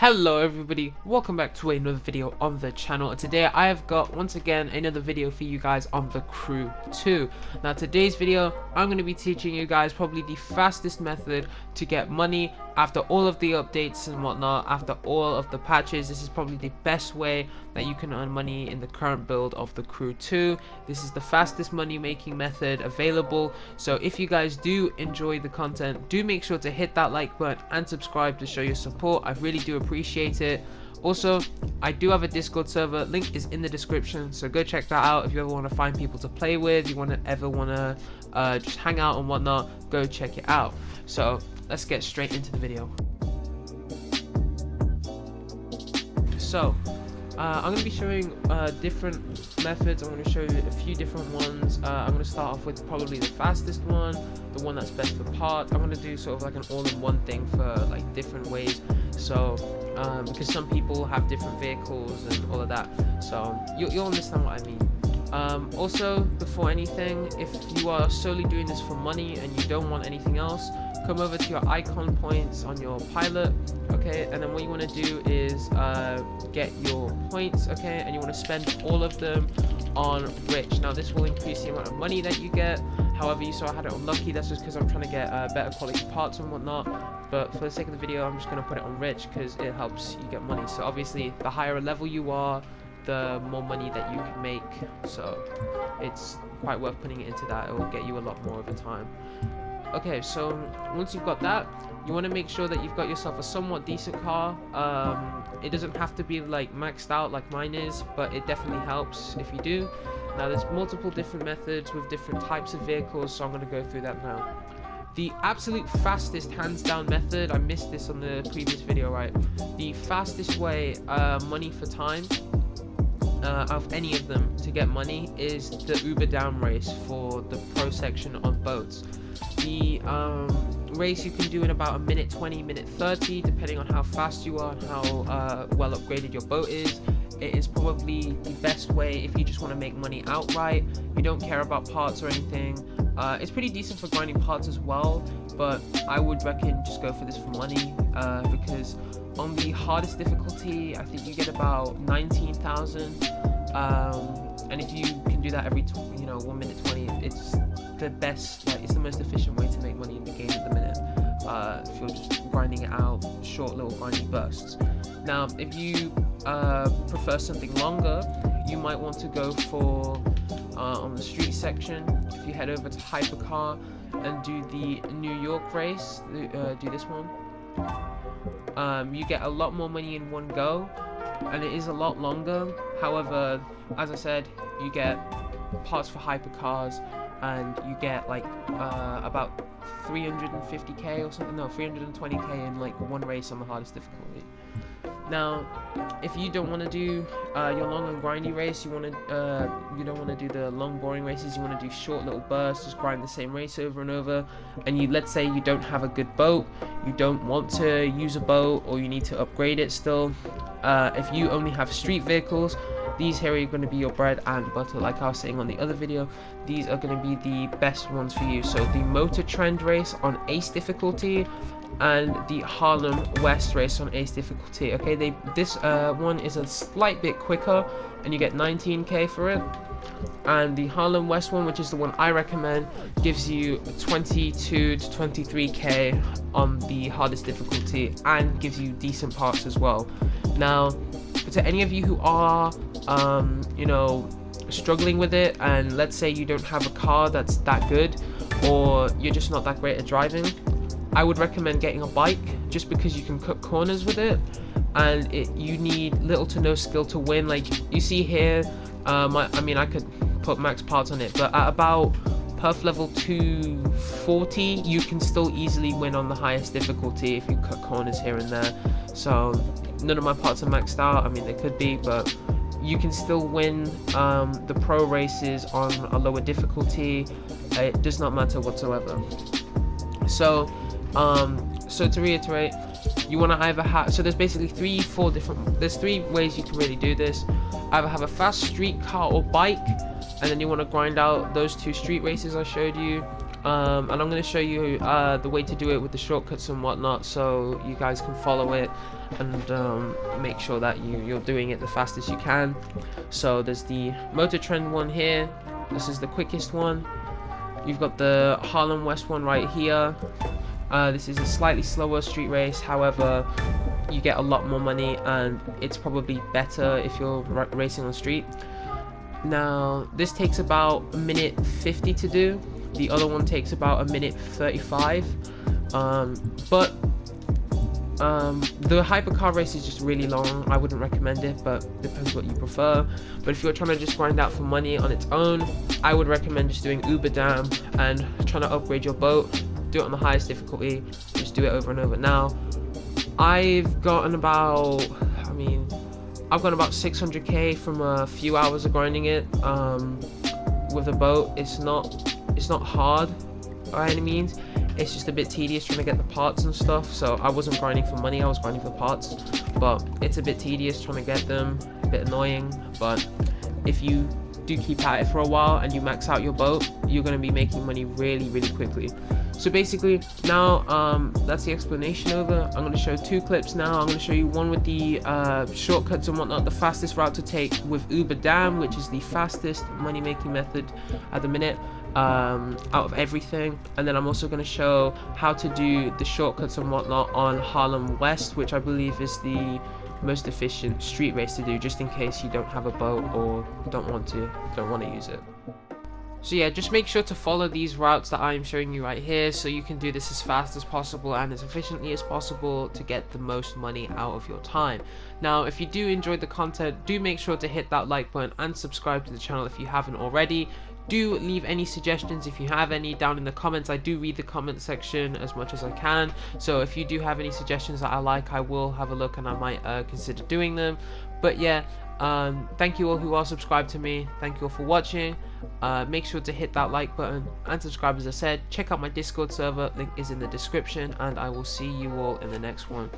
Hello everybody, welcome back to another video on the channel, and today I have got once again another video for you guys on the Crew 2. Now today's video I'm going to be teaching you guys probably the fastest method to get money after all of the updates and whatnot, after all of the patches. This is probably the best way that you can earn money in the current build of the Crew 2. This is the fastest money making method available, so if you guys do enjoy the content, do make sure to hit that like button and subscribe to show your support. I really do appreciate it. Also, I do have a Discord server, link is in the description, so go check that out if you ever want to find people to play with, you ever want to just hang out and whatnot, go check it out. So let's get straight into the video. So I'm going to be showing different methods. I'm going to show you a few different ones. I'm going to start off with probably the fastest one, the one that's best for parts. I'm going to do sort of like an all-in-one thing for like different ways, so because some people have different vehicles and all of that, so you'll understand what I mean. Also, before anything, if you are solely doing this for money and you don't want anything else, come over to your icon points on your pilot, okay, and then what you want to do is get your points, okay, and you want to spend all of them on rich. Now this will increase the amount of money that you get. However, you saw I had it on lucky. That's just because I'm trying to get better quality parts and whatnot, but for the sake of the video I'm just going to put it on rich because it helps you get money. So obviously the higher a level you are, the more money that you can make, so it's quite worth putting it into that. It will get you a lot more over time. Okay, so once you've got that, you want to make sure that you've got yourself a somewhat decent car. It doesn't have to be like maxed out like mine is, but it definitely helps if you do. Now there's multiple different methods with different types of vehicles, so I'm going to go through that now. The absolute fastest hands down method, I missed this on the previous video, right? The fastest way, money for time, of any of them to get money is the Uber down race for the pro section on boats. The race you can do in about a minute 20, minute 30, depending on how fast you are and how well upgraded your boat is. It is probably the best way if you just want to make money outright, you don't care about parts or anything. It's pretty decent for grinding parts as well, but I would reckon just go for this for money, because on the hardest difficulty I think you get about 19,000, and if you can do that every 1 minute 20, it's the best, like it's the most efficient way to make money in the game at the minute, if you're just grinding it out, short little grindy bursts. Now if you prefer something longer, you might want to go for on the street section. If you head over to Hypercar and do the New York race, do this one, you get a lot more money in one go, and it is a lot longer. However, as I said, you get parts for hypercars, and you get like about 350k or something, no, 320k in like one race on the hardest difficulty. Now if you don't want to do your long and grindy race, you don't want to do the long boring races, you want to do short little bursts, just grind the same race over and over, and let's say you don't have a good boat, you don't want to use a boat, or you need to upgrade it still, if you only have street vehicles, these here are going to be your bread and butter. Like I was saying on the other video, these are going to be the best ones for you. So the Motor Trend race on Ace difficulty and the Harlem West race on Ace difficulty. Okay, this one is a slight bit quicker and you get 19k for it, and the Harlem West one, which is the one I recommend, gives you 22 to 23k on the hardest difficulty and gives you decent parts as well. Now to any of you who are struggling with it, and let's say you don't have a car that's that good, or you're just not that great at driving, I would recommend getting a bike, just because you can cut corners with it, and you need little to no skill to win. Like you see here, I could put max parts on it, but at about perf level 240 you can still easily win on the highest difficulty if you cut corners here and there. So none of my parts are maxed out. I mean, they could be, but you can still win the pro races on a lower difficulty. It does not matter whatsoever. So to reiterate, you want to either have, so there's basically there's three ways you can really do this. Either have a fast street car or bike, and then you want to grind out those two street races I showed you, and I'm going to show you the way to do it with the shortcuts and whatnot, so you guys can follow it and make sure that you're doing it the fastest you can. So there's the Motor Trend one here. This is the quickest one. You've got the Harlem West one right here. This is a slightly slower street race, however you get a lot more money and it's probably better if you're racing on street. Now this takes about a minute 50 to do. The other one takes about a minute 35. But the hypercar race is just really long. I wouldn't recommend it, but depends what you prefer. But if you're trying to just grind out for money on its own, I would recommend just doing Uber Dam and trying to upgrade your boat. Do it on the highest difficulty, just do it over and over. Now I've gotten about 600k from a few hours of grinding it with a boat. It's not hard by any means, it's just a bit tedious trying to get the parts and stuff. So I wasn't grinding for money, I was grinding for parts, but it's a bit tedious trying to get them, a bit annoying. But if you do keep at it for a while and you max out your boat, you're going to be making money really quickly. So basically now that's the explanation over. I'm going to show two clips now. I'm going to show you one with the shortcuts and whatnot, the fastest route to take with Uber Dam, which is the fastest money making method at the minute out of everything. And then I'm also going to show how to do the shortcuts and whatnot on Harlem West, which I believe is the most efficient street race to do, just in case you don't have a boat or don't want to use it. So yeah, just make sure to follow these routes that I'm showing you right here, so you can do this as fast as possible and as efficiently as possible to get the most money out of your time. Now, if you do enjoy the content, do make sure to hit that like button and subscribe to the channel if you haven't already. Do leave any suggestions if you have any down in the comments. I do read the comment section as much as I can, so if you do have any suggestions that I like, I will have a look and I might consider doing them. But yeah, thank you all who are subscribed to me. Thank you all for watching. Make sure to hit that like button and subscribe. As I said, check out my Discord server, link is in the description, and I will see you all in the next one.